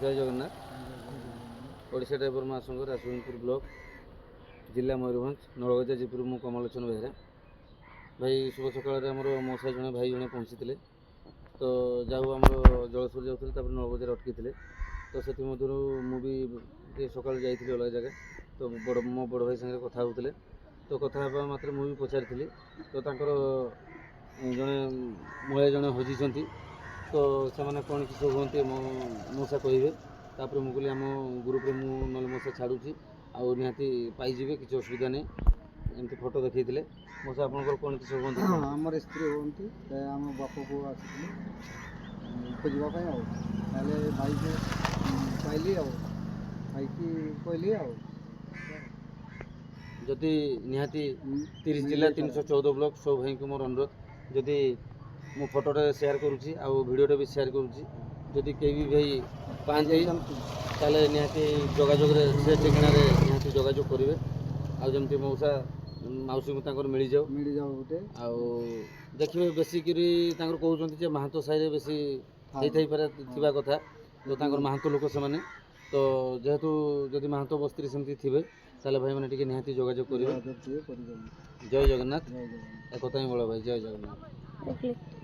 जय जगन्नाथ ओडिशा ड्राइवर महासंघ राजगुरुपुर ब्लॉक जिला मयूरभंज नलगजा जीपुर मु कमलोचन बेहरा भाई शुभ सकाल आमर मौसा जड़े भाई जड़े पहुँची तो जाऊ आम जलसपुर जाऊँ नलगजार अटकी तो से मुझे सका जाइए अलग जगह तो मो बड़ भाई सागर कथा होते तो कथा मात्र मुझे पचारि तो जड़े महिला जड़े हजिंट तो से कौन किस हमें मौसा कहे तापर मुझे आम ग्रुप में मौसा छाड़ूँ आउ निहाती पाइबे किसी असुविधा नहीं एमती फोटो देखते मौसा आप कौन किस हमें आम स्त्री हमें आम बाप को आसी खोजापी भाई को पाइली भाई की कहली जदि निहाती 30 जिला 314 ब्लॉक सब भाई को मोर अनुरोध जदि मो फोटोटे शेयर करुँची आउ वीडियोटे भी शेयर करुँची जदि कई भी भाई पाँच ताले निहाती जोगाजोग से ठिकाना निहाती जोगाजोग करेंगे आमती मौसा मौसी को मिल जाओ गोटे आउ देखिए बेसिकरी कहते महातो साई बेसी होता पारे कथा तो महातो लोक से तो जेहेतु जदि महातो बस्ती सेमती थे ताले भाई मैंने टी निहाती जोगाजोग करेंगे जय जगन्नाथ एक कथा ही बड़ा भाई जय जगन्नाथ।